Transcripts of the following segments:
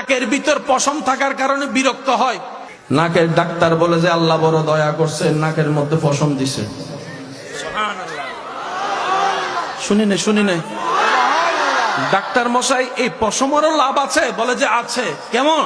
নাকের ভিতর পশম থাকার কারণে বিরক্ত হয়। নাকের ডাক্তার বলে যে আল্লাহ বড় দয়া করছে, নাকের মধ্যে পশম দিছে। শুনি নাই ডাক্তার মশাই এই পশমেরও লাভ আছে? বলে যে আছে। কেমন?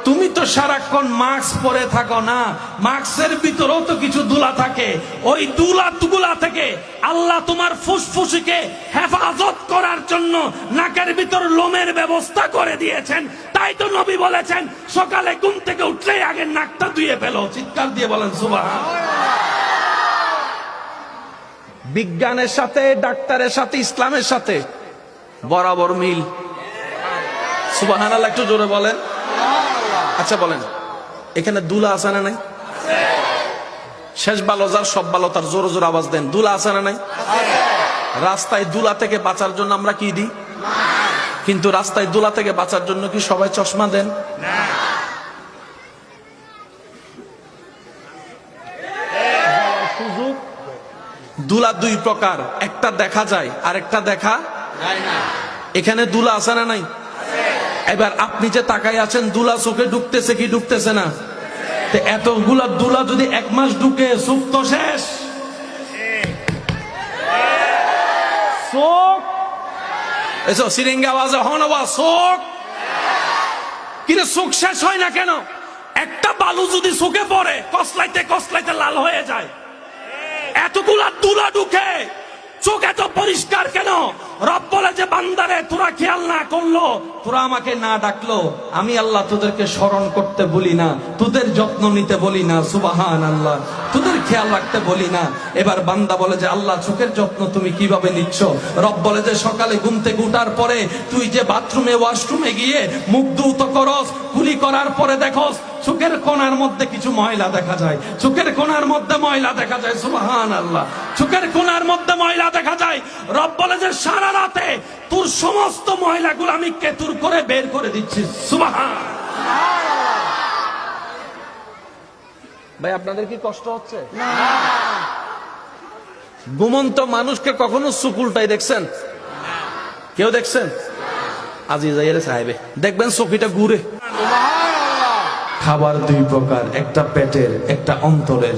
তুমি তো সারাক্ষণ মাস্ক পরে থাকো না, মাস্কের ভিতরেও তো কিছু ধুলা থাকে, ওই ধুলা থেকে আল্লাহ তোমার ফুসফুসকে হেফাজত করার জন্য নাকের ভিতর লোমের ব্যবস্থা করে দিয়েছেন। তাই তো নবী বলেছেন সকালে ঘুম থেকে উঠলেই আগে নাকটা ধুয়ে ফেলো। চিৎকার দিয়ে বলেন সুবহানাল্লাহ। বিজ্ঞানের সাথে, ডাক্তারের সাথে, ইসলামের সাথে বরাবর মিল। সুবহানাল্লাহ একটু জোরে বলেন। আচ্ছা বলেন, এখানে দুলা আছে না নাই? শেষ ভালো যার সব ভালো তার, জোরে জোরে আওয়াজ দেন। দুলা আছে না নাই? রাস্তায় দুলা থেকে বাঁচার জন্য আমরা কি দিই? কিন্তু রাস্তায় দুলা থেকে বাঁচার জন্য কি সবাই চশমা দেন? দুলা দুই প্রকার, একটা দেখা যায় আর একটা দেখা যায় না। এখানে দুলা আছে না নাই? এবার আপনি যে তাকাই আছেন, দুলা চোখে ঢুকতেছে কি ঢুকতেছে না? এতগুলা দুলা যদি এক মাস ঢুকে, চোখ তো শেষ। চোখ এসো সিরিঙ্গা আওয়াজে হনবা চোখ। কিন্তু চোখ শেষ হয় না কেন? একটা বালু যদি চোখে পড়ে কসলাইতে লাল হয়ে যায়। এতগুলা দুলা ঢুকে, চোখ এত পরিষ্কার কেন? রব বলে যে বান্দারে তোরা খেয়াল না করলো, তোরা আমাকে না ডাকলো, আমি আল্লাহ তোদেরকে স্মরণ করতে বলি না, তোদের যত্ন নিতে বলি না। সুবহানাল্লাহ, তোদের খেয়াল রাখতে বলি না। এবার বান্দা বলে যে আল্লাহ চোখের যত্ন তুমি কিভাবে নিচ্ছ? রব বলে যে সকালে ঘুম থেকে উঠার পরে তুই যে বাথরুমে ওয়াশরুমে গিয়ে মুখ ধৌত করস, কুলি করার পরে দেখোস চোখের কোণার মধ্যে কিছু ময়লা দেখা যায়, চোখের কোণার মধ্যে ময়লা দেখা যায়। সুবহানাল্লাহ, চোখের কোণার মধ্যে ময়লা দেখা যায়। রব বলে যে সারা রাতে তোর সমস্ত ময়লাগুলো আমি কেতুর করে বের করে দিচ্ছি। সুবহানাল্লাহ। ভাই আপনাদের কি কষ্ট হচ্ছে? না। ঘুমন্ত মানুষকে কখনো সুকুলটাই দেখছেন? কেউ দেখছেন? আজি যাইরে সাহেবে দেখবেন চোখটা ঘুরে। খাবার দুই প্রকার, একটা পেটের, একটা অন্তরের।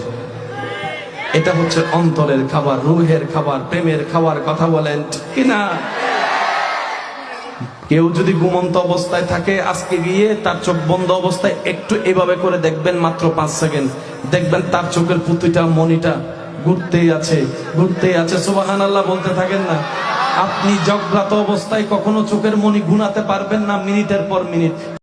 এটা হচ্ছে অন্তরের খাবার, রুহের খাবার, প্রেমের খাবার। কথা বলেন কিনা? কেউ যদি ঘুমন্ত অবস্থায় থাকে, আজকে গিয়ে তার চোখ বন্ধ অবস্থায় একটু এভাবে করে দেখবেন, মাত্র 5 সেকেন্ড দেখবেন তার চোখের পুঁতিটা, মনিটা ঘুরতেই আছে। সুবহানাল্লাহ বলতে থাকেন না। আপনি জাগ্রত অবস্থায় কখনো চোখের মনি গুনাতে পারবেন না, মিনিটের পর মিনিট।